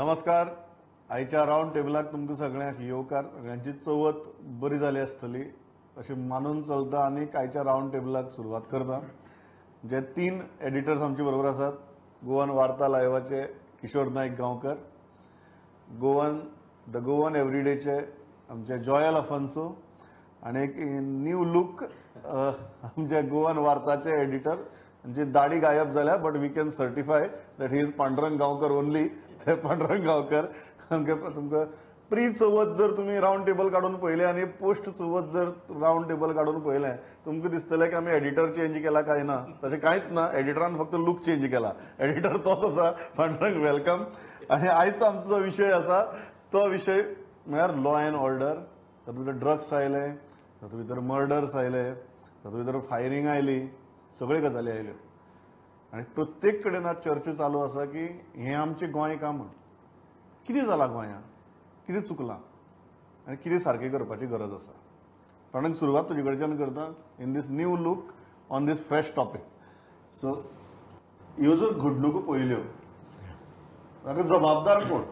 नमस्कार. आयच्या राउंड टेबलाक तुमकां सगळ्यांक येवकार. सगळ्यांची चवथ बरी जाली आसतली अशें मानून चलता आनी आयच्या राउंड टेबलाक सुरवात करता. जे 3 एडिटर्स आमचे बरोबर आसात. गोवन वार्ता लायव्हाचे किशोर नायक गांवकर, द गोवन एवरीडेचे आमचे जॉयल अफान्सो आनी एक न्यू लूक आमचे गोवन वार्ताचे एडिटर जी दाढी गायब जाल्या but we can certify that he is Pandurang Gaonkar only. ते पांडुरंग गांवकर तुमकां प्री चवथ जर तुम्ही राउंड टेबल काढून पळयलें आनी पोस्ट चवथ जर राउंड टेबल काढून पळयलें तुमकां दिसतलें की आमी एडिटर चेंज केला काय ना. तशें कांयच ना. एडिटरान फक्त लूक चेंज केला. एडिटर तोच आसा. पांडुरंग वेलकम. आनी आयचो आमचो जो विशय आसा तो विशय म्हळ्यार लॉ एंड ऑर्डर. तातूंत भितर ड्रग्स आयले, तातूंत भितर मर्डर्स आयले, तातूंत भितर फायरिंग आयली, सगळ्यो गजाली आयल्यो. आनी प्रत्येक कडेन आज चर्चा चालू आसा की हें आमचें गोंय का म्हण. कितें जालां गोंयांत, कितें चुकलां आनी कितें सारकें करपाची गरज आसा. पण सुरवात तुजे कडच्यान करता in this new look on this fresh topic. So ह्यो जर घडणुको पळयल्यो ताका जबाबदार कोण?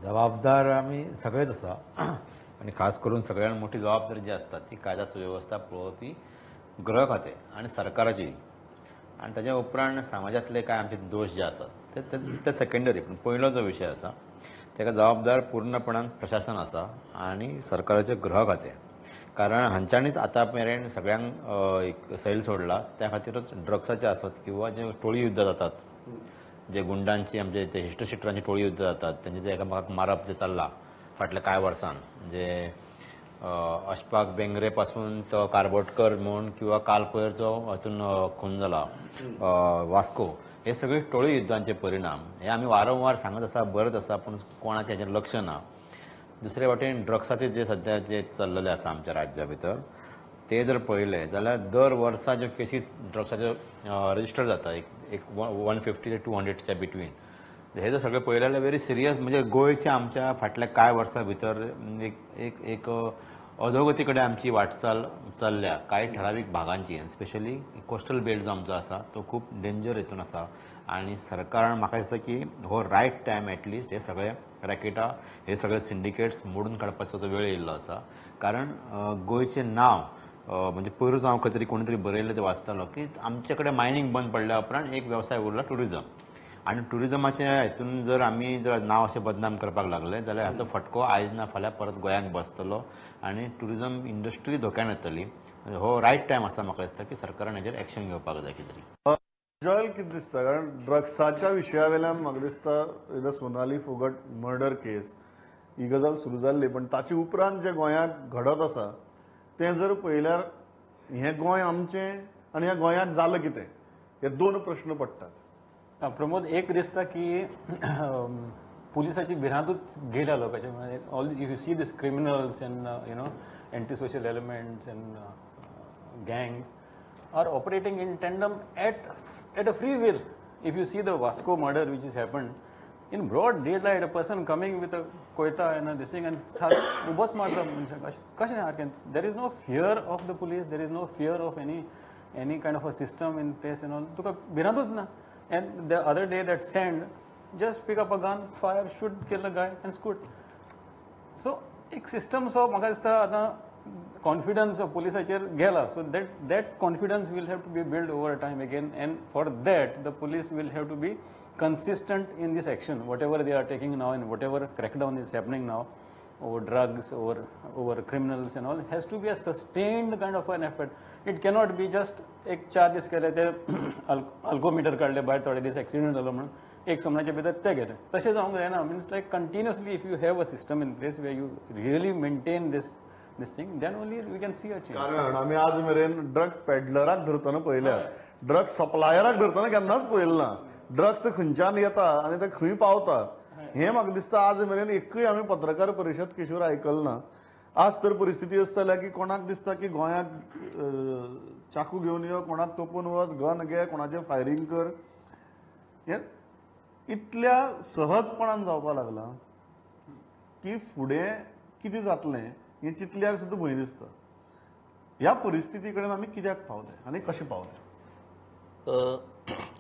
जबाबदार आमी सगळेच आसा आनी खास करून सगळ्यांत मोठी जबाबदारी जी आसता ती कायदा सुवेवस्था पळोवपी गृह खातें आनी सरकाराची. आनी ताच्या उपरांत समाजातले कांय आमचे दोश जे आसात ते सेकंडरी. पूण पयलो जो विशय आसा ताका जबाबदार पूर्णपणान प्रशासन आसा आनी सरकाराचें गृह खातें. कारण हांच्यांनीच आतां मेरेन सगळ्यांक एक सैल सोडला. त्या खातीरच ड्रग्साचे आसत किंवा जे टोळी युद्ध जातात, जे गुंडांची आमचे ते हिस्टरशिटरांची टोळी युद्ध जातात, तेंचे जे एकामेकाक मारप जे चल्लां फाटल्या कांय वर्सान, जे अशफाक बेंगरे पासून तो कारबोटकर म्हूण किंवा काल पयरचो हातून खून जाला वास्को, हे सगळे टोळी युद्धांचे परिणाम हे आमी वारंवार सांगत आसा, बरत आसा, पूण कोणाचें हेचेर लक्ष ना. दुसरे वाटेन ड्रग्साचे जे सध्या जे चल्लेले आसा आमच्या राज्या भितर ते जर पळयले जाल्यार दर वर्सा ज्यो केसीस ड्रग्साच्यो रजिस्टर जाता एक 150 ते 200च्या बिटवीन, हे जर सगळें पळयलें जाल्यार व्हेरी सिरियस. म्हणजे गोंयच्या आमच्या फाटल्या कांय वर्सां भितर एक अधोगती कडेन आमची वाटचाल चल्ल्या कांय ठरावीक भागांची. स्पेशली कोस्टल बेल्ट जो आमचो आसा तो खूब डेंजर हितून आसा. आनी सरकारान म्हाका दिसता की हो रायट टायम एटलिस्ट हे सगळे रॅकेटां, हे सगळे सिंडिकेट्स मोडून काडपाचो तो वेळ येयल्लो आसा. कारण गोंयचें नांव म्हणजे पयरूच हांव खंय तरी कोणी तरी बरयल्लें ते वाचतालो की आमचे कडेन मायनींग बंद पडल्या उपरांत एक वेवसाय उरला टुरिजम. आनी टुरिजमाच्या हितून जर आमी जर नांव अशें बदनाम करपाक लागले जाल्यार हाचो फटको आयज ना फाल्यां परत गोंयांक बसतलो आनी टुरिजम इंडस्ट्री धोक्यान येतली. हो रायट टायम आसा म्हाका दिसता की सरकारान हेजेर एक्शन घेवपाक जाय कितें तरी. जॉयल कितें दिसता? कारण ड्रग्साच्या विशया वयल्यान म्हाका दिसता सोनाली फोगट मर्डर केस ही गजाल सुरू जाल्ली, पण ताचे उपरांत जे गोंयांत घडत आसा तें जर पळयल्यार हें गोंय आमचें आनी ह्या गोंयाक जालें कितें, हे 2 प्रश्न पडटात. प्रमोद, एक दिसता की पुलिसाची भिरांतूच गेल्या लोकांचे. म्हणजे all if you see this criminals end anti social elements end gangs are operating in tandem at a free will. If you see the Vasco murder which has happened in broad daylight, a person coming with a koita and this thing and ubos marta kashe harken. There is no fear of the police, there is no fear of any kind of a system in place and all. Tuka birantus na. And the other day that sand, just pick up a gun, fire, shoot, kill a guy and scoot. So ek system so maka ista आता confidence of policeacher gela. So that confidence will have to be built over time again, and for that the police will have to be consistent in this action, whatever they are taking now and whatever crackdown is happening now over drugs, over criminals and all, has to be a sustained kind of an effort. It cannot be just एक charges केले ते alcometer काढले भायर थोडे दीस accident झालो म्हणून एक समनाच्या भितर ते गेले, तशें जावंक जायना. Means like continuously if you have a system in place where you really maintain this thing, then only we can see a change. कारण आमी आज मेरेन ड्रग पेडलराक धरतना पळयल्यार ड्रग सप्लायराक धरतना केन्नाच पळयलें ना. ड्रग्स खंयच्यान येता आनी ते खंय पावता हें म्हाका दिसता आज मेरेन एकूय आमी पत्रकार परिशद किशोर आयकल ना. आज तर परिस्थिती अशी जाल्या की कोणाक दिसता की गोंयाक चाकू घेवन यो, कोणाक तोपून वच, गन घे, कोणाचेर फायरिंग कर. हें इतल्या सहजपणान जावपाक लागलां की फुडें कितें जातलें हें चिंतल्यार सुद्दां भंय दिसता. ह्या परिस्थिती कडेन आमी कित्याक पावले आनी कशें पावले?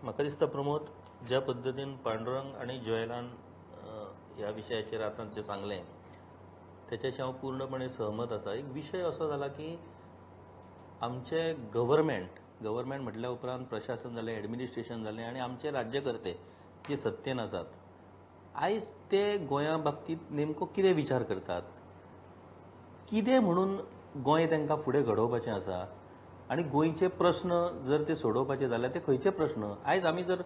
म्हाका दिसता प्रमोद, ज्या पद्धतीन पांडुरंग आणि जयलान ह्या विशयाचेर आतां जे सांगलें त्याच्याशी हांव पूर्णपणे सहमत आसा. एक विशय असो जाला की आमचे गव्हर्मेंट म्हटल्या उपरांत प्रशासन जालें, एडमिनिस्ट्रेशन जालें आनी आमचे राज्यकर्ते जे सत्तेन आसात आयज ते गोंया बाबतींत नेमको कितें विचार करतात, कितें म्हणून गोंय तांकां फुडें घडोवपाचें आसा आनी गोंयचे प्रश्न जर ते सोडोवपाचे जाल्यार ते खंयचे प्रश्न. आयज आमी जर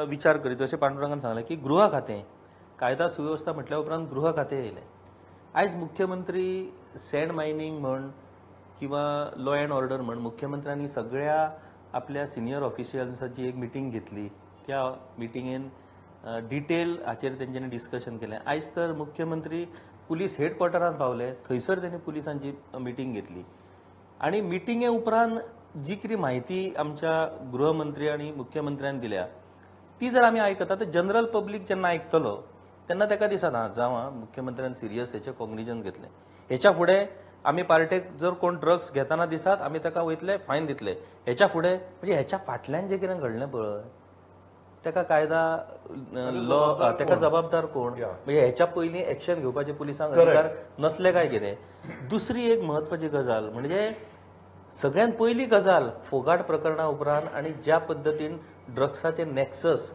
विचार करीत जशें पांडुरंगान सांगलें की गृह खातें, कायदा सुवेवस्था म्हटल्या उपरांत गृह खातें येयलें. आयज मुख्यमंत्री सँड मायनिंग म्हण किंवा लॉ अँड ऑर्डर म्हण मुख्यमंत्र्यांनी सगळ्या आपल्या सिनियर ऑफिशियल्सांची एक मिटींग घेतली. त्या मिटिंगेन डिटेल हाचेर तेंच्यांनी डिस्कशन केलें. आयज तर मुख्यमंत्री पुलीस हेडक्वॉर्टरांत पावले, थंयसर तेणी पुलिसांची मिटींग घेतली आनी मिटिंगे उपरांत जी कितें म्हायती आमच्या गृहमंत्री आनी मुख्यमंत्र्यान दिल्या ती जर आमी आयकता तर जनरल पब्लीक जेन्ना आयकतलो तेन्ना ताका दिसना जावं मुख्यमंत्र्यान सिरियस हेचें कॉग्निजन घेतलें. हेच्या फुडें आमी पार्टेक जर कोण ड्रग्स घेताना दिसात आमी ताका वयतले फायन दितले. हेच्या फुडें म्हणजे हेच्या फाटल्यान जें कितें घडलें पळय ताका कायदा लॉ ताका जबाबदार कोण, म्हणजे हेच्या पयलीं एक्शन घेवपाचे पुलिसांक अधिकार नसले काय कितें. दुसरी एक म्हत्वाची गजाल म्हणजे सगळ्यात पयली गजाल फोगाट प्रकरणा उपरांत आनी ज्या पद्दतीन ड्रग्साचे नॅक्सस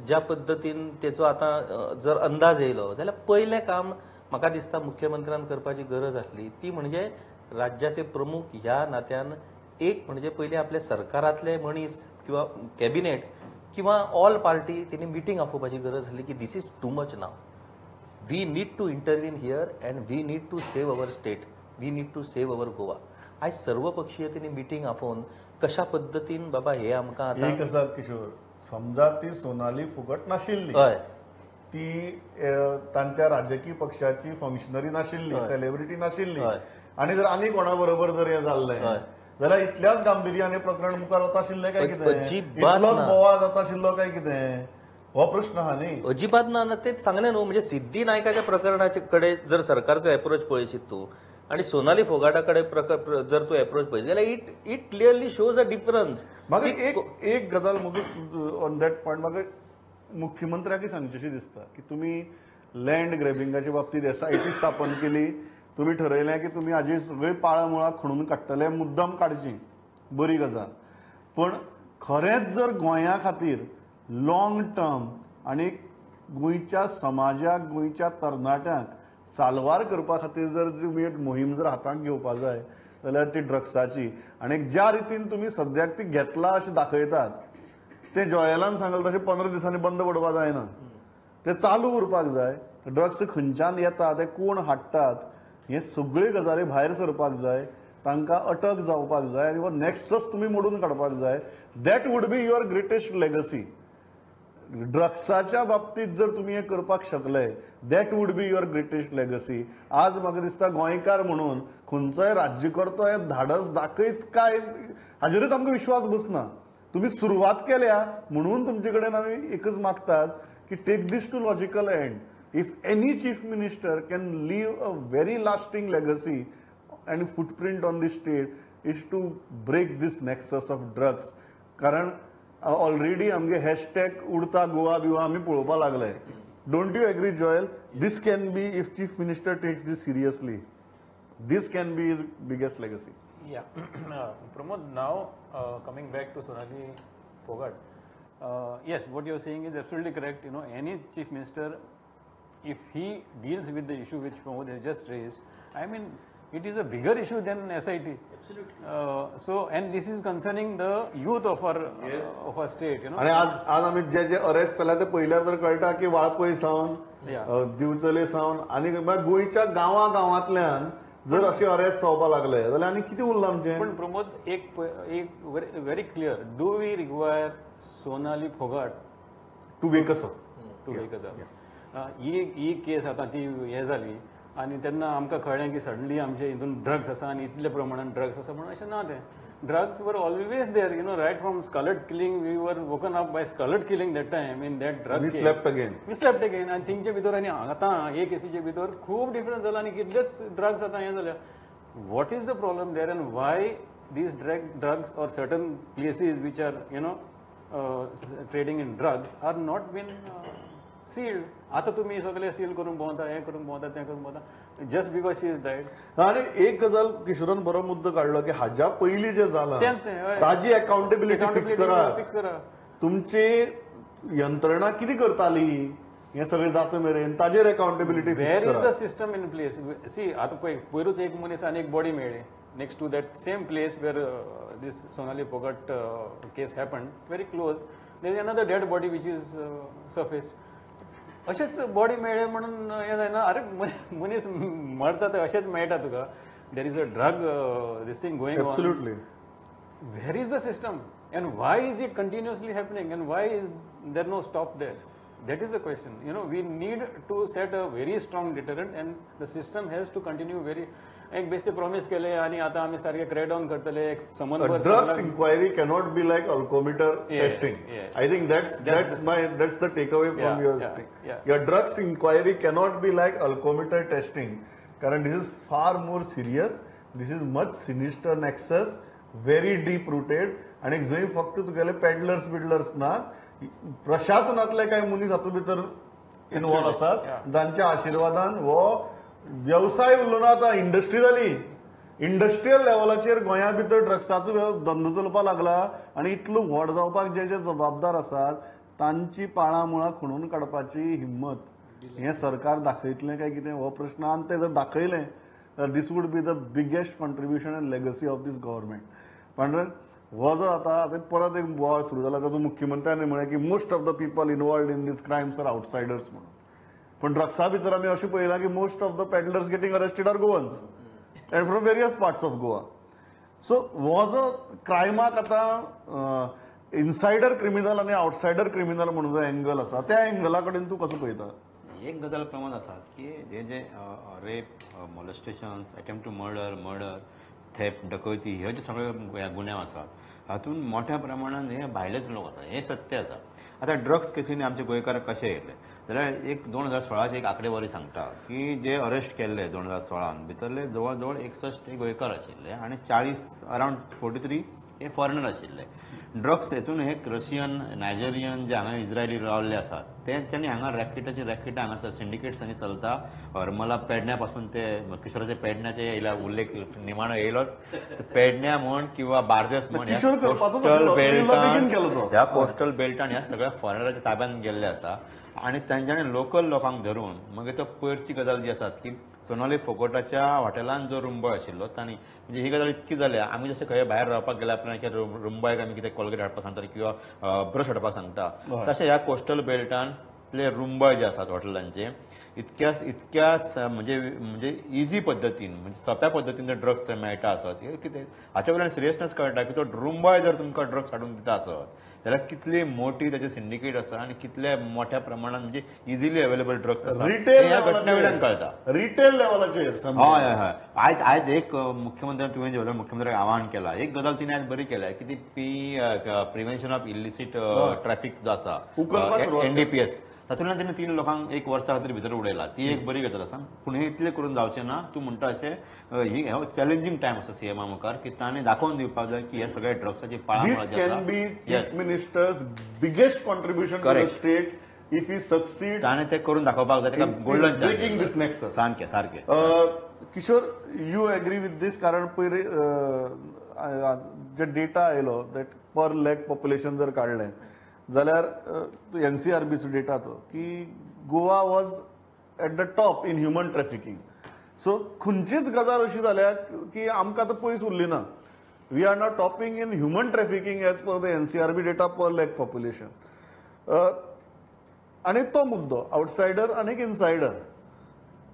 ज्या पद्दतीन तेचो आतां जर अंदाज येयलो जाल्यार पयलें काम म्हाका दिसता मुख्यमंत्र्यान करपाची गरज आसली ती म्हणजे राज्याचे प्रमुख ह्या नात्यान एक म्हणजे पयलीं आपले सरकारांतले मनीस किंवा कॅबिनेट किंवा ऑल पार्टी तेणी मिटींग आपोवपाची गरज आसली की this is too much now. We need to intervene here and we need to save our state, we need to save our Goa. आयज सर्वपक्षीय तेणी मिटींग आपोवन कशा पद्दतीन बाबा हे आमकां आतां एक आसा किशोर, समजा ती सोनाली फुकट नाशिल्ली, हय ती तांच्या राजकीय पक्षाची फंक्शनरी नाशिल्ली, सेलिब्रिटी नाशिल्ली आणि जर आनी कोणा बरोबर जर हे जाल्लें जाल्यार इतल्याच गांभीर्यान हें प्रकरण मुखार वता आशिल्लें काय कितें, इतलोच बोवाळ जाता आशिल्लो काय कितें, हो प्रश्न आहा न्ही. अजिबात ना. तेच सांगलें न्हू. म्हणजे सिद्धी नायकाच्या प्रकरणाचे कडेन जर सरकारचो एप्रोच पळयशीत तूं आनी सोनाली फोगाटा कडेन जर तूं एप्रोच पळयत जाल्यार it clearly shows a difference. म्हाका एक गजाल म्हाका ऑन दॅट पॉयंट म्हाका मुख्यमंत्र्याकय सांगचेशी दिसता की तुमी लँड ग्रॅबिंगाच्या बाबतींत एसआयटी स्थापन केली, तुमी ठरयलें की तुमी हाजी सगळी पाळमुळां खणून काडटले, मुद्दम काडची, बरी गजाल. पण खरेंच जर गोंया खातीर लॉंग टर्म आनी गोंयच्या समाजाक गोंयच्या तरणाट्यांक साल्वार करपा खातीर जर तुमी एक मोहीम जर हातांत घेवपा जाय जाल्यार ती ड्रग्साची आनी ज्या रितीन तुमी सद्याक ती घेतला अशें दाखयतात ते जॉयलान सांगलें तशें 15 दिसांनी बंद पडपा जायना. ते चालू उरपाक जाय. ड्रग्स खंयच्यान येता ते कोण हाडटात हे सगळे गजाली भायर सरपाक जाय, तांकां अटक जावपाक जाय आनी हो नॅक्सस तुमी मोडून काडपाक जाय. That would be your greatest legacy. ड्रग्साच्या बाबतींत जर तुमी हें करपाक शकले that would be your greatest legacy. आज म्हाका दिसता गोंयकार म्हणून खंयचोय राज्यकर्तो हें धाडस दाखयत काय हाजेरूच आमकां विश्वास बसना. तुम्ही सुरवात केल्या म्हणून तुमचे कडेन आमी एकच मागतात की take this to logical end. If any chief minister can leave a very lasting legacy and footprint on the state is to break this nexus of drugs. कारण ऑलरेडी आमगे हॅशटॅग उडता गोवा बिवा आमी पळोवपा लागले. Don't you agree Joel? This can be if chief minister takes this seriously, this can be his biggest legacy. Yeah, Pramod, now coming back to Sonali Phogat, yes, what you're saying is absolutely correct. You know, any chief minister, if he deals with the issue which Pramod has just raised, I mean, it is a bigger issue than SIT. Absolutely. So, and this is concerning the youth of our state, you know. आणि आज आमी जे arrest जाल्या ते पयल्यार तर कळटा की वाळपय सावन दिवचले सावन आनी गोंयच्या गांवांतल्यान जर असे अरेस्ट जावपा लागले जाल्यार आनी कितें उरलां आमचें. पण प्रमोद एक very clear, do we require Sonali Phogat to wake us up? To wake us up. ही केस आतां ती हे जाली आनी तेन्ना आमकां कळ्ळें की सडनली आमचे हितून ड्रग्स आसा आनी इतल्या प्रमाणान ड्रग्स आसा म्हणून अशें ना. तें drugs were always there, you know, right from Scarlet killing. We were woken up by Scarlet killing that time in that drug case. We slept again. And थिंगचे भितर आनी आतां हे केसीचे भितर खूब डिफरन्स जाला आनी कितलेच ड्रग्स आतां हे जाल्या. What is the problem there and why these drugs or certain places which are, you know, trading in drugs are not been sealed. आता तुम्ही सगळे सील करून भोंवता, हें करून भोंवता, तें करून भोंवता, just because she is died. आणि एक गजाल किशोरान बरो मुद्दो काढलो की हाज्या पयलीं जे जालां हय. ताजी अकाउंटेबिलिटी फिक्स करा. फिक्स करा. तुमची यंत्रणा कितें करताली हे सगळें जाता मेरेन ताजेर अकाउंटेबिलिटी वेर फिक्स इज करा. The system in place. See आता पळय, पयरूच एक मनीस आनी एक बॉडी मेळ्ळी next to that same place where this Sonali Phogat case happen, very close there is another dead body which is surface. अशेंच बॉडी मेळ्ळे म्हणून हें जायना. अरे मनीस मरता ते अशेंच मेळटा तुका. There is a drug this thing going on. Absolutely. Where is the system and why is it continuously happening and why is there no stop there? That is the question. You know, we need to set a very strong deterrent and the system has to continue very. एक बेस्ते promise केले आणि आता आम्ही सारखे crack down करतले. एक समन्वय Drugs inquiry cannot be like alcometer Yes, testing. yes. I think that's the takeaway from Yeah, your yeah, thing. yeah. Your drugs inquiry cannot be like alcometer testing. कारण this is far more serious. This is much sinister nexus, very deep rooted. आणि जंय फक्त तुगेले peddlers बिडलर्स ना, प्रशासनातले काही मनीस हातूंत भितर इन्वॉल्व आसात, जांच्या आशिर्वादान हो व्यवसाय उरलो ना, आतां इंडस्ट्री जाली. इंडस्ट्रियल लेवलाचेर गोंया भितर ड्रग्साचो धंदो चलपाक लागला आनी इतलो व्हड जावपाक जे जे जबाबदार आसात तांची पाळां मुळां खणून काडपाची हिम्मत हें सरकार दाखयतलें काय कितें हो प्रश्न. आनी तें जर दाखयलें तर this would be the biggest contribution and legacy of this government. पण हो जो आतां परत एक बोवाळ सुरू जाला, तातूंत मुख्यमंत्र्यांनी म्हळें की most of the people involved in these crimes are outsiders म्हणून. पण ड्रग्सा भितर आमी अशें पळयलां की most of the peddlers getting arrested are Goans and from various parts of Goa. So हो जो क्रायमाक आतां इनसायडर क्रिमिनल आनी आउटसायडर क्रिमिनल म्हणून जो एंगल आसा, त्या एंगला कडेन तूं कसो पळयता? एक गजाल प्रमाण आसा की हे जे rape, molestations, attempt to murder, theft, डकयती हे जे सगळे गुन्हे आसात, हातूंत मोठ्या प्रमाणात हे भायलेच लोक आसा, हे सत्य आसा. आता ड्रग्स केसींनी आमचे गोंयकार कशे येयले जाल्यार एक 2016ची एक आंकडेवारी सांगता की जे अरेस्ट केल्ले 2016 भितरले जवळ जवळ 61 ते गोंयकार आशिल्ले आणि 40 अरावंड 43 हे फॉरेनर आशिल्ले. ड्रग्स हेतून हे रशियन, नायजेरियन जे हांगा इज्रायली रावल्ले आसात तेंच्यांनी हांगा रॅकेटां हांगासर सिंडिकेट्सांनी चलता. हरमला पेडण्या पासून ते किशोराचे पेडण्याचे येयला उल्लेख निमाणो येयलोच. पेडण्या म्हण किंवा बार्देस म्हण ह्या कोस्टल बेल्टान ह्या सगळ्या फॉरेनराच्या ताब्यात गेल्ले आसा आणि तांच्यांनी लोकल लोकांक धरून मागीर तो पयरची गजाल जी आसात की सोनाली फोगोटाच्या हॉटेलांत जो रुंबय आशिल्लो तांणी म्हणजे ही गजाल इतकी जाल्या, आमी जशें खंय भायर रावपाक गेल्या उपरांत रुंबायक आमी कितें कोलगेट हाडपाक सांगता किंवा ब्रश हाडपाक सांगता, तशें ह्या कोस्टल बेल्टांतले रुंबय जे आसात हॉटेलांचे इतक्या म्हणजे इजी पद्दतीन म्हणजे सोप्या पद्दतीन जर ड्रग्स थंय मेळटा आसत, कितें हाच्या वयल्यान सिरियसनेस कळटा की तो रुंबाय जर तुमकां ड्रग्स हाडून दिता आसत जाल्यार कितली मोठी त्याचे सिंडिकेट आसा आणि कितल्या मोठ्या प्रमाणात म्हणजे इझिली अवेलेबल ड्रग्स आसा ह्या घटने वयल्यान कळटा. रिटेल लेवलाचेर हय हय हय. आयज एक मुख्यमंत्र्यान तुवें जेवल्यार मुख्यमंत्र्याक आवाहन केला. एक गजाल तिणें आयज बरी केल्या की ती प्रिव्हेन्शन ऑफ इलिसीट ट्रॅफिक जो आसा NDPS तातूंतल्यान तेणें 3 लोकांक 1 वर्सा खातीर भितर उडयला. ती एक बरी गजाल आसा. पूण हे इतलें करून जावचें ना. तूं म्हणटा अशें ही चॅलेंजींग टायम आसा सीएमा मुखार की ताणें दाखोवन दिवपाक जाय की हे सगळे ड्रग्साची पाळां can be chief minister's biggest contribution to the state if he succeed. ताणें ते करून दाखोवपाक जाय. ताका गोल्डन ब्रेकिंग दिस नेक्सस. सारकें. किशोर, यू एग्री विथ दीस? कारण पयलीं जे डेटा आयलो दॅट पर लॅक पॉप्युलेशन जर काडलें जाल्यार NCRBचो डेटा तो की Goa was at the top in human trafficking. So खंयचीच गजाल अशी जाल्या की आमकां आतां पयस उरली ना. We are not topping in human trafficking as per the NCRB data per lakh population. आणि तो मुद्दो आउटसायडर आनी इनसायडर.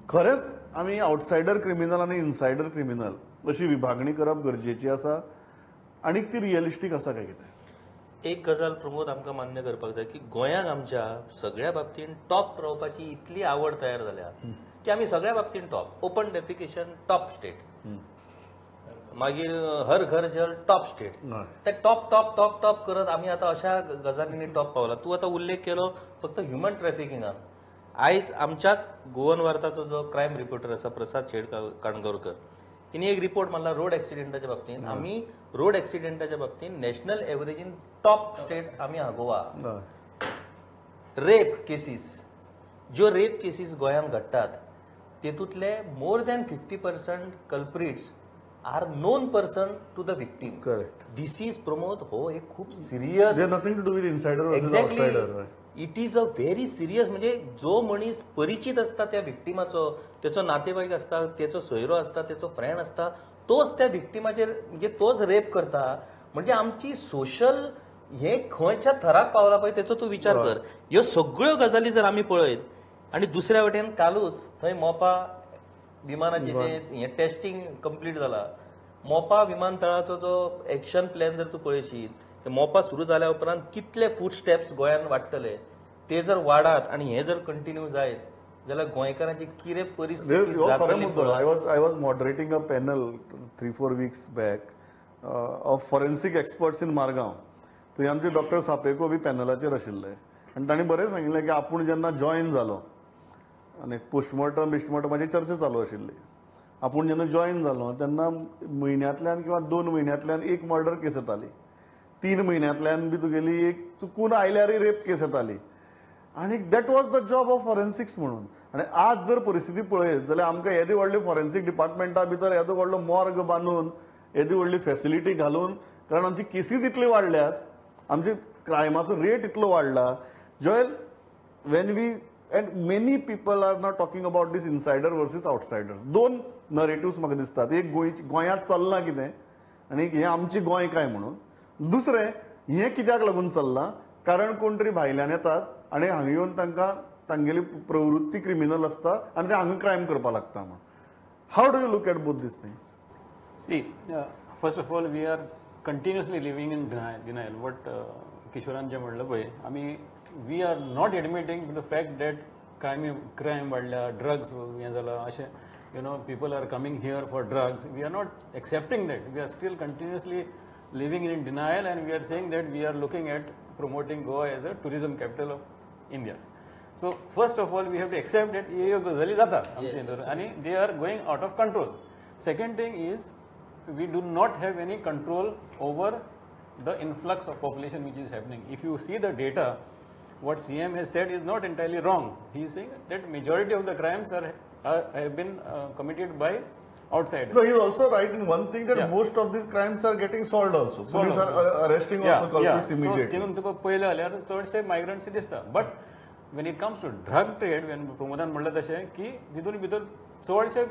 खरेंच आमी आउटसायडर क्रिमिनल आनी इनसायडर क्रिमिनल अशी विभागणी करप गरजेची आसा आनी ती रियलिस्टीक आसा काय कितें? एक गजाल प्रमोद आमकां मान्य करपाक जाय की गोंयांत आमच्या सगळ्या बाबतीन टॉप रावपाची इतली आवड तयार जाल्या की आमी सगळ्या बाबतीन top. Open defecation top state, मागीर हर घर जल टॉप स्टेट. ते टॉप टॉप टॉप टॉप करत आमी आतां अशा गजालींनी टॉप पावला. तूं आतां उल्लेख केलो फक्त ह्युमन ट्रॅफिकिंगाक. आयज आमच्याच गोवन वार्ताचो जो क्रायम रिपोर्टर आसा प्रसाद शेड काणकोरकर, तिने एक रिपोर्ट मारला रोड ऍक्सिडेंटाच्या बाबतीत. आम्ही रोड ऍक्सिडेंटाच्या बाबतीत नॅशनल एव्हरेजीन टॉप स्टेट आम्ही हा गोवा. हय. रेप केसीस, ज्यो रेप केसीस गोंयांत घडटात तेतूंतले more than 50% culprits are known person to the victim. Correct. This is Pramod हो एक खूप serious they nothing to do with insider versus outsider. It is a very serious. म्हणजे जो मनीस परिचित असता त्या विक्टिमाचो, त्याचो नातेवाईक असता, त्याचो सोयरो असता, त्याचो फ्रेंड असता, तोच त्या विक्टिमाचेर म्हणजे तोच रेप करता. म्हणजे आमची सोशल हे खंयच्या थराक पावला पळय तेचो तूं विचार कर. ह्यो सगळ्यो गजाली जर आमी पळयत आनी दुसऱ्या वटेन कालूच थंय मोपा विमानाचे जे टेस्टिंग कंप्लीट जाला. मोपा विमानतळाचो जो एक्शन प्लॅन जर तूं पळयशीत, ते मोपा सुरू जाल्या उपरांत कितले फूट स्टेप्स गोंयांत वाडटले ते जर वाडात आनी हे जर कंटिन्यू जायत जाल्यार गोंयकारांची कितें परिस्थिती खरें जातली मुद्दो. I was moderating a panel 3-4 weeks back of forensic experts in Margao. थंय आमचे डॉक्टर सापेको बी पॅनलाचेर आशिल्ले आनी तांणी बरें सांगिल्लें की आपूण जेन्ना जॉयन जालो आनी पोस्टमॉर्टमाची चर्चा चालू आशिल्ली. आपूण जेन्ना जॉयन जालो तेन्ना म्हयन्यांतल्यान किंवा 2 म्हयन्यांतल्यान एक मर्डर केस येताली. 3 म्हयन्यांतल्यान बी तुगेली एक चुकून आयल्यारय रेप केस येताली. आनी that was the job of forensics म्हणून. आनी आज जर परिस्थिती पळयत जाल्यार आमकां येदी व्हडली फॉरेन्सिक डिपार्टमेंटा भितर येदो व्हडलो मॉर्ग बांदून येदी व्हडली फॅसिलिटी घालून, कारण आमची केसीस इतले वाडल्यात, आमचे क्रायमाचो रेट इतलो वाडला. Joel when we and many people are not talking about this insider versus outsiders. 2 narratives म्हाका दिसतात. एक गोंयांत चल्लां कितें आनी हें आमची गोंय काय म्हणून. दुसरें हें कित्याक लागून चल्लां, कारण कोण तरी भायल्यान येतात आनी हांगा येवन तांकां तांगेली प्रवृत्ती क्रिमिनल असता आनी ते हांगा क्रायम करपाक लागता म्हणून. How do you look at both these things? See, first of all, we are continuously living in denial. What किशोरान जे म्हणलं पळय, आमी we are not admitting the fact that crime वाडल्या, drugs हें जाला अशें, you know, people are coming here for drugs. We are not accepting that. We are still continuously living in denial, and we are saying that we are looking at promoting Goa as a tourism capital of India. So first of all, we have to accept that ह्यो गजाली जाता आमचे हितूर आनी they are going out of control. Second thing is, we do not have any control over the influx of population which is happening. If you see the data, what CM has said is not entirely wrong. He is saying that majority of the crimes have been committed by outsiders. No, he is also right in one thing that Yeah. most of these crimes are getting solved also. Police Solved are arresting also culprits So immediately. तितून तुका पयलें जाल्यार चडशे migrants दिसता. But when it comes to drug trade, when प्रमोदान म्हणलें तशें की तितून भितर चडशे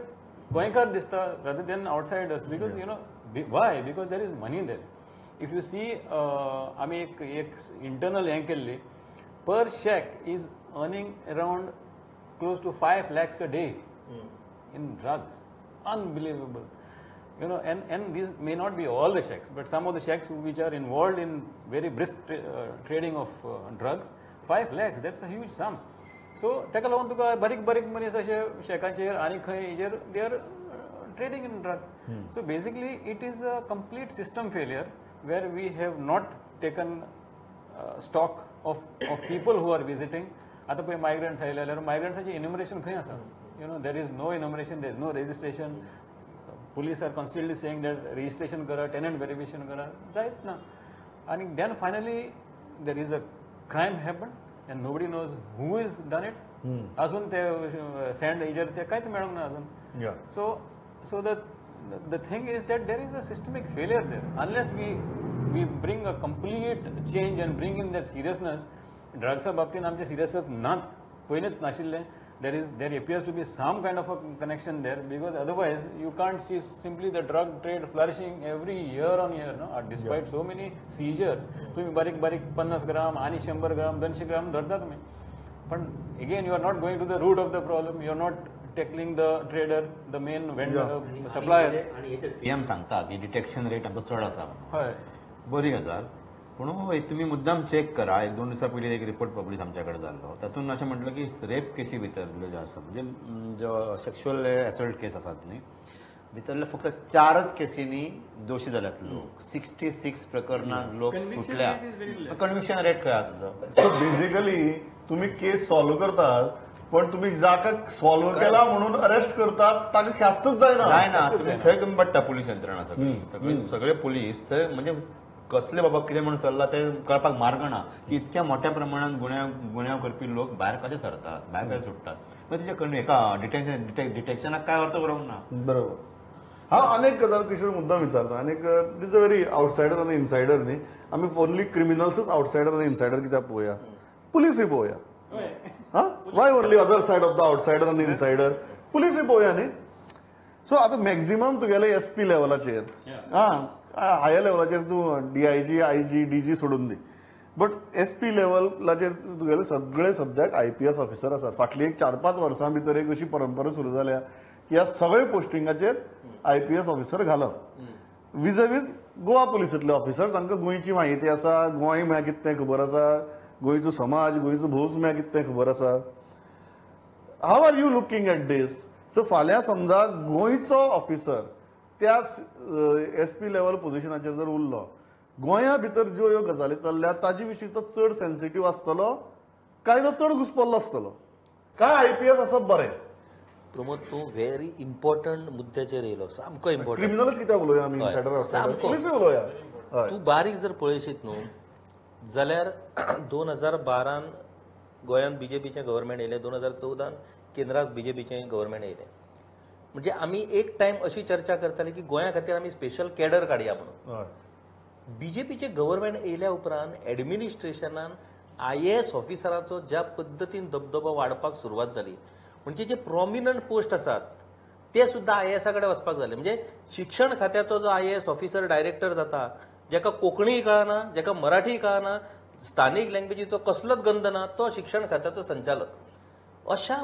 गोंयकार दिसता rather than outsiders, because you know why? Because there is money there. If you see, आमी एक internal हें केल्ली, per shack is earning around close to 5 lakhs a day in drugs. Unbelievable. You know, and these may not be all the shacks, but some of the shacks which are involved in very brisk trading of drugs, 5 lakhs, that's a huge sum. So ताका लागून तुका बारीक मनीस अशे शेकाचेर आनी खंय हेजेर they are trading in drugs. So basically it is a complete system failure where we have not taken stock of people who are visiting. आता पळय मायग्रंट्स आयले जाल्यार मायग्रंट्साचें इन्युमरेशन खंय आसा? You know, there is no enumeration, there is no registration. Police are constantly saying that registration kara, tenant verification kara, जायत ना. And then finally there is a crime happened and nobody knows who has done it. अजून ते sand हेजेर ते कांयच मेळोंक ना अजून. Yeah. So the thing is that there is a systemic failure there. Unless we bring a complete change and bring in that seriousness, drugs बाबतीन आमचे seriousness नाच, पयलींच नाशिल्लें. There appears to be some kind of a connection there, because otherwise you can't see simply the drug trade flourishing every year on year, no? Despite so many seizures. तुम्ही बारीक 50 ग्राम आणि 100 ग्राम 200 ग्राम धरता तुम्ही. पण again you are not going to the root of the problem. You are not tackling the trader, the main vendor, supplier. आणि हेचे CM सांगता की डिटेक्शन रेट आमचो चड आसा. हय. बरी गजाल. पूण तुम्ही मुद्दाम चेक करा. 1-2 दिसा पयलीं एक रिपोर्ट पब्लीश आमच्याकडे जाल्लो. तातूंत अशें म्हटलं की रेप केसी भितर ज्यो आसा, म्हणजे जो सेक्शुअल असॉल्ट केस आसात न्ही, भितरले फक्त 4च केसींनी दोशी जाल्यात लोक. 66 प्रकरणांत लोक सुटल्या. कन्विक्शन रेट खंय आसा तुजो? सो बेसिकली तुम्ही केस सॉल्व करतात पण तुम्ही जाका सॉल्व्ह केला म्हणून अरेस्ट करतात ताका ख्यास्तच जायना. जायना तुम्ही थंय कमी पडटा पुलीस यंत्रणा सगळे पुलीस थंय म्हणजे कसले बाबा कितें म्हणून चल्ला ते कळपाक मार्ग ना की इतक्या मोठ्या प्रमाणात गुन्यांव करपी लोक भायर कशे सरतात, भायर कशे सुटतात. मग तेजे कडेन एका डिटेक्शनाक काय अर्थ बरोबर ना. बरोबर. हांव अनेक गजाल किशोर मुद्दाम विचारता. आनीक इज अ व्हेरी आउटसायडर आनी इनसायडर न्ही. आमी ओनली क्रिमिनल्सच आउटसायडर आनी इनसायडर कित्याक पळोवया, पुलीसय पळोवया. Y only other said of the outsider आनी इनसायडर, पुलीसय पळोवया न्ही. सो आतां मॅक्झिमम तुगेले एसपी लेवलाचेर, हायर लेवलाचेर तूं DIG, IG, DG सोडून दी, बट एसपी लेवलाचेर तुगेले सगळे सद्याक IPS ऑफिसर आसात. फाटली एक 4-5 वर्सां भितर एक अशी परंपरा सुरू जाल्या की ह्या सगळे पोस्टिंगाचेर IPS ऑफिसर घालप. विजवीज गोवा पुलिसांतले ऑफिसर, तांकां गोंयची म्हायती आसा, गोंय म्हळ्यार कितें तें खबर आसा, गोंयचो समाज, गोंयचो भोस म्हळ्यार कितें तें खबर आसा. How are you looking at this? So फाल्यां समजा गोंयचो ऑफिसर त्या एसपी लेवल पोझिशनाचेर जर उरलो, गोंया भितर ज्यो ह्यो गजाली चल्ल्या ताजे विशीं तो चड सेन्सिटीव आसतलो काय तो चड घुस्पल्लो आसतलो, काय IPS आसप बरें. प्रमोद तूं व्हेरी इम्पॉर्टंट मुद्द्याचेर येयलो, सामको इम्पॉर्टंट. क्रिमिनलच कित्याक उलोवया आमी, इनसायडर आउटसायडर, पुलीसय उलोवया. हय, तूं बारीक जर पळयशीत न्हू जाल्यार 2012 गोंयांत BJPचें गव्हर्मेंट येयलें, 2014 केंद्रांत BJPचें गव्हर्मेंट येयलें. म्हणजे आमी एक टायम अशी चर्चा करताली की गोंया खातीर आमी स्पेशल कॅडर काडया म्हणून. BJPचें गव्हर्मेंट येयल्या उपरांत एडमिनिस्ट्रेशनान IAS ऑफिसरांचो ज्या पद्दतीन दबदबो वाडपाक सुरवात जाली, म्हणजे जे प्रॉमिनंट पोस्ट आसात ते सुद्दां IAS कडेन वचपाक जाले. म्हणजे शिक्षण खात्याचो जो IAS ऑफिसर डायरेक्टर जाता, जाका कोंकणी कळना, जाका मराठी कळना, स्थानीक लँग्वेजीचो कसलोच गंध ना, तो शिक्षण खात्याचो संचालक. अशा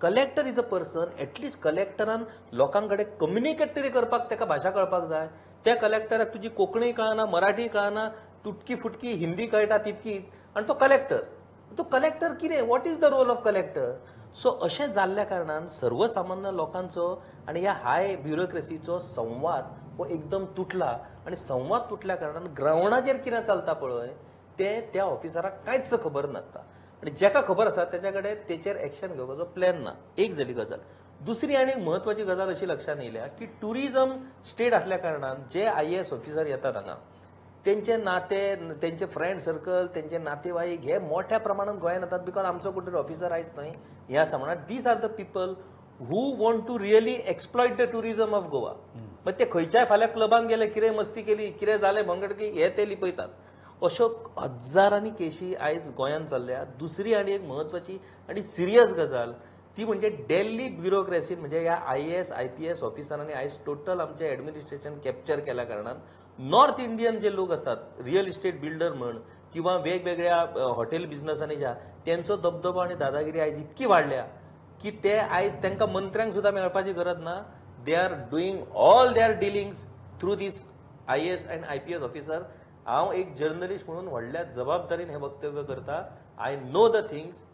collector is a person, at least कलेक्टरान लोकां कडेन कम्युनिकेट तरी करपाक ताका भाशा कळपाक जाय. त्या कलेक्टराक तुजी कोंकणी कळना, मराठी कळना, तुटकी फुटकी हिंदी कळटा तितकीच, आनी तो कलेक्टर कितें, what is the role of collector? So अशें जाल्ल्या कारणान सर्वसामान्य लोकांचो आनी ह्या हाय ब्युरोक्रेसीचो संवाद हो एकदम तुटला. आनी संवाद तुटल्या कारणान ग्रावंडाचेर कितें चलता पळय ते त्या ऑफिसराक कांयच खबर नासता. आनी जाका खबर आसा तेच्या कडेन तेचेर एक्शन घेवपाचो प्लॅन ना. एक जाली गजाल. दुसरी आनी महत्वाची गजाल अशी लक्षात येयल्या की टुरिझम स्टेट असल्या कारणान जे IAS ऑफिसर येतात हांगा, तेंचे नाते, तेंचे फ्रेंड सर्कल, तेंचे नातेवाईक हे मोठ्या प्रमाणात गोंयांत येतात. बिकॉज आमचो कुठे ऑफिसर आयज थंय ह्या आसा म्हणा. These are the people who want to really exploit the tourism of Goa. मागीर ते खंयच्याय फाल्यां क्लबान गेले, कितें मस्ती केली, कितें जालें भंगडकी, हे ते लिपयतात. अश्यो हजारांनी केशी आयज गोंयांत चल्ल्या. दुसरी आनी एक महत्वाची आनी सिरियस गजाल ती म्हणजे दिल्ली ब्युरोक्रेसीन, म्हणजे ह्या IAS IPS ऑफिसरांनी आयज टोटल आमचें एडमिनिस्ट्रेशन कॅप्चर केल्या कारणान नॉर्थ इंडियन जे लोक आसात, रियल इस्टेट बिल्डर म्हण किंवा वेगवेगळ्या हॉटेल बिझनसांनी ज्या, त्यांचो दबदबो आनी दादागिरी आयज इतकी वाडल्या की ते आयज तांकां मंत्र्यांक सुद्दां मेळपाची गरज ना. They are doing all their dealings through these IAS and IPS officer. हांव एक जर्नलिस्ट म्हणून व्हडल्या जबाबदारीन हे वक्तव्य करता. I know the things.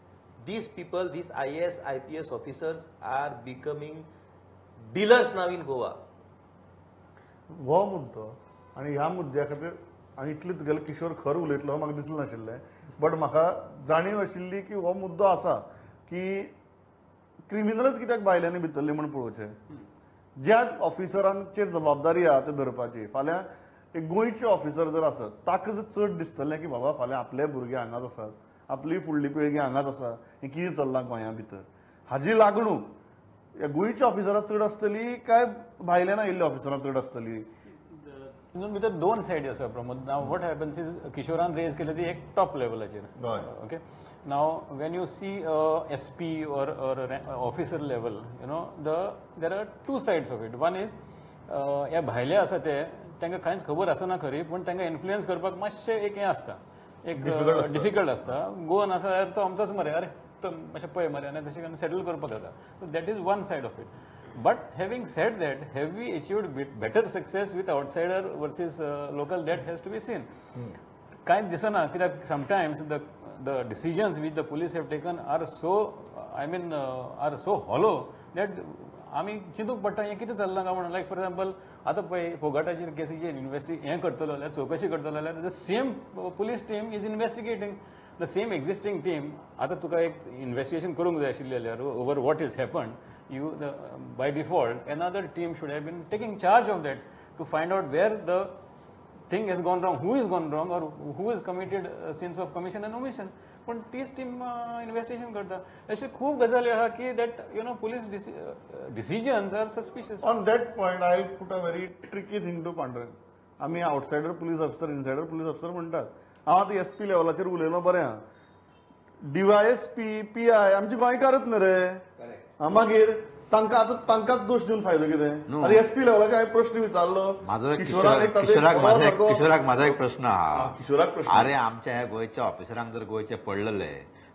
These people, these IAS, IPS officers are becoming dealers now in Goa. हो मुद्दो आनी ह्या मुद्द्या खातीर आनी इतलें तुगेलो किशोर खर उलयतलो म्हाका दिसलें नाशिल्लें, बट म्हाका जाणीव आशिल्ली की हो मुद्दो आसा की क्रिमिनलच कित्याक भायल्यांनी भितरली म्हूण पळोवचें. ज्या ऑफिसरांचेर जबाबदारी आहा ते धरपाची. फाल्यां एक गोंयचे ऑफिसर जर आसत, ताका जर चड दिसतलें की बाबा फाल्यां आपले भुरगे हांगाच आसात, आपली फुडली पिळगी हांगाच आसा, हें कितें चल्लां गोंया भितर, हाजी लागणूक ह्या गोंयच्या ऑफिसराक चड आसतली काय भायल्यान आयिल्ल्या ऑफिसरांक चड आसतली? भितर दोन सायडी आसा प्रमोद. नाव वॉट हॅपन्स इज किशोरान रेज केली ती एक टॉप लेवलाचेर. ओके, नाव when you see SP or officer level, you know there are two sides of it. One is ह्या भायले आसा ते तांकां कांयच खबर आसना खरी, पूण तांकां इन्फ्लुयन्स करपाक मातशें एक हें आसता, एक डिफिकल्ट आसता. गोवन आसा जाल्यार तो आमचोच मरे, अरे तो मातशें पळय मरे, आनी तशें करून सेटल करपाक जाता. So that is one side of it. But having said that, have we achieved better success with outsider versus local? That has to be seen. कांयच दिसना, कित्याक sometimes the decisions which the police have taken are so, I mean are so hollow that आमी चिंतूक पडटा हें कितें चल्लां काय म्हणून. लायक फॉर एक्झाम्पल आतां पळय फोगाटाचेर केसीचेर हें करतलो जाल्यार, चवकशी करतलो जाल्यार the same police team is investigating. The same existing team आता तुका एक इन्व्हेस्टिगेशन करूंक जाय आशिल्लें जाल्यार over what is happen you by default another team should have been taking charge of that to find out where the thing has gone wrong, who is gone wrong or who is committed sins of commission and omission. पण तीच team investigation करता. अशे खूब गजाली आहा की that police decisions are suspicious. On that point I put a very tricky thing to Pandurang. आमी outsider police officer insider police officer म्हणटात. हांव आतां एसपी लेवलाचेर उलयलो बरें आहा. डीवायएसपी पीआय आमची गोंयकारच न्ही रे. मागीर तांकांच दोश दिवन फायदो कितें. आतां एसपी लेवलाचेर हांवें प्रश्न विचारलो. किशोराक माझा एक प्रश्न आहा. किशोराक प्रश्न अरे आमच्या ह्या गोंयच्या ऑफिसरांक जर गोंयचे पडलेले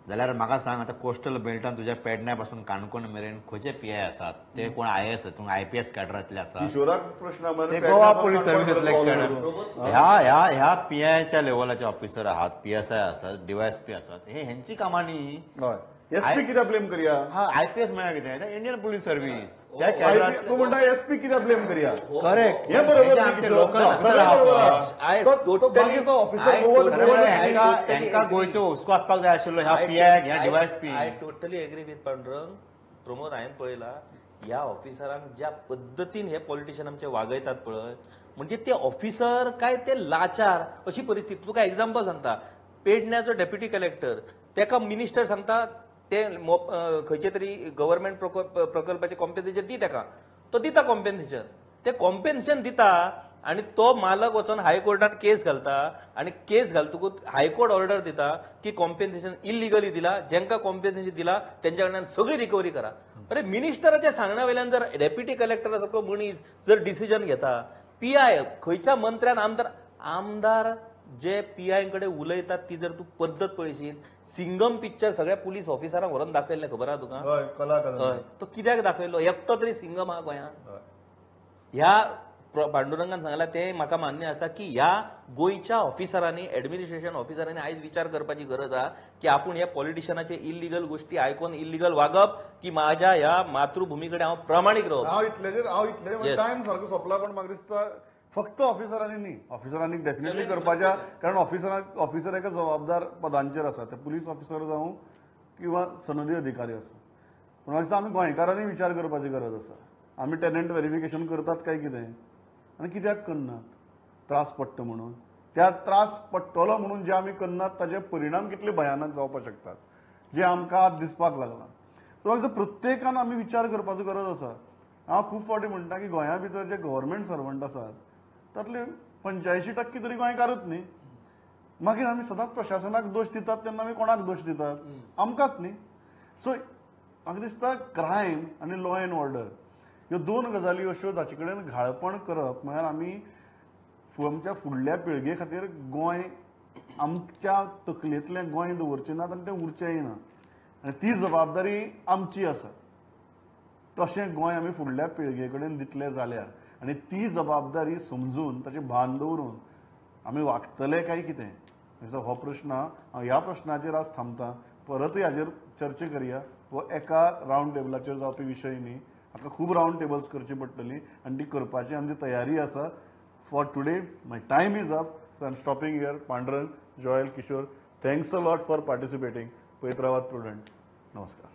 जाल्यार म्हाका सांग आता कोस्टल बेल्टान तुज्या पेडण्या पासून काणकोण मेरेन खंयचे पीआय आसात ते कोण आयएस तू आयपीएस कॅडरांतले आसात किशोराक प्रश्न ते गोवा पोलीस सर्व्हिसेंतले ह्या पीआयच्या लेवलाचे ऑफिसर आहात, पीएसआय आसात, डीवायएसपी आसात, हे ह्यांची कामां न्ही. हय एसपी कित्याक ब्लेम करया. हा आयपीएस म्हळ्यार कितें इंडियन पोलीस सर्व्हिस त्या IPS कॅडरांत तूं म्हणटा एसपी कित्याक ब्लेम करया. करेक्ट हे बरोबर आमचे न्ही किशोर. लोकल ऑफिसर मागीर तो ऑफिसर हांकां गोंयचो हुस्को आसपाक जाय आशिल्लो ह्या पीआय ह्या DYSP. I totally agree with Pandurang. Pramod हांवें पळयला ह्या ऑफिसरांक ज्या पद्दतीन हे पॉलिटिशियन आमचे वागयतात पळय म्हणजे ते ऑफिसर काय ते लाचार अशी परिस्थिती. तुका एक्झाम्पल सांगता. पेडण्याचो डेप्युटी कलेक्टर तेका मिनिस्टर सांगता ते खंयचे तरी गव्हर्नमेंट प्रकल्पाचे कॉम्पेन्सेशन दी तेका. तो दिता कॉम्पेन्सेशन. ते कॉम्पेन्सेशन दिता आणि तो मालक वचून हायकोर्टात केस घालता आणि केस घालतकूच हायकोर्ट ऑर्डर दिता की कॉम्पेन्सेशन इलिगली दिला. ज्यांका कॉम्पेन्सेशन दिला त्यांच्या कडल्यान सगळी रिकवरी करा. अरे मिनिस्टराच्या सांगण्या वयल्यान जर डेप्युटी कलेक्टर सारको मनीस जर डिसिजन घेता पीआय खंयच्या मंत्र्यान आमदार जे पीआय कडे उलयतात ती जर तू पद्दत पळयशील सिंगम पिक्चर सगळ्या पुलीस ऑफिसरांक व्हरून दाखयल्लें खबर आहा तुका. हय कलाकार तो कित्याक दाखयलो. एकटो तरी सिंगम आहा गोंयांत. ह्या पांडुरंगान सांगला ते म्हाका मान्य आसा की ह्या गोंयच्या ऑफिसरांनी एडमिनिस्ट्रेशन ऑफिसरांनी आयज विचार करपाची गरज आहा की आपूण ह्या पॉलिटिशियनाचे इलिगल गोष्टी आयकून इलिगल वागप की म्हाज्या ह्या मातृभूमी कडेन हांव प्रामाणीक रावप. हांव इतले टायम सारको सोंपला पण म्हाका दिसता फक्त ऑफिसरांनी न्ही. ऑफिसरांनी डेफिनेटली करपाच्या कारण ऑफिसर एका जबाबदार पदांचेर आसा. ते पुलीस ऑफिसर जावं किंवा सनदी अधिकारी आसूं. पूण म्हाका दिसता आमी गोंयकारांनी विचार करपाची गरज आसा. आमी टेनंट व्हेरिफिकेशन करतात काय कितें आनी कित्याक करनात. त्रास पडटा म्हणून. त्या त्रास पडटलो म्हणून जे आमी करनात ताचे परिणाम कितले भयानक जावपाक शकतात जे आमकां आज दिसपाक लागला. सो म्हाका दिसता प्रत्येकान आमी विचार करपाचो गरज आसा. हांव खूब फावटी म्हणटा की गोंया भितर जे गव्हर्नमेंट सर्वंट आसात तातले 85% तरी गोंयकारच न्ही. मागीर आमी सदांच प्रशासनाक दोश दितात तेन्ना आमी कोणाक दोश दितात. आमकांच न्ही. सो म्हाका दिसता क्रायम आनी लॉ एंड ऑर्डर ह्यो दोन गजाली अश्यो जाचे कडेन घाळपण करप म्हळ्यार आमी आमच्या फुडल्या पिळगे खातीर गोंय आमच्या तकलेंतलें गोंय दवरचें नात आनी तें उरचेंय ना. आनी ती जबाबदारी आमची आसा. तशें गोंय आमी फुडल्या पिळगे कडेन दितले जाल्यार आनी ती जबाबदारी समजून ताचें भान दवरून आमी वागतले काय कितें हो प्रश्न हांव ह्या प्रश्नाचेर आज थांबता. परतूय हाचेर चर्चा करया. हो एका रावंड टेबलाचेर जावपी विशय न्ही. हाका खूब रावंड टेबल्स करची पडटली आनी ती करपाची आमची तयारी आसा. For today my time is up. So I am stopping here. Pandurang, Joel, Kishore, thanks a lot for participating. पळयत रावात प्रुडंट. नमस्कार.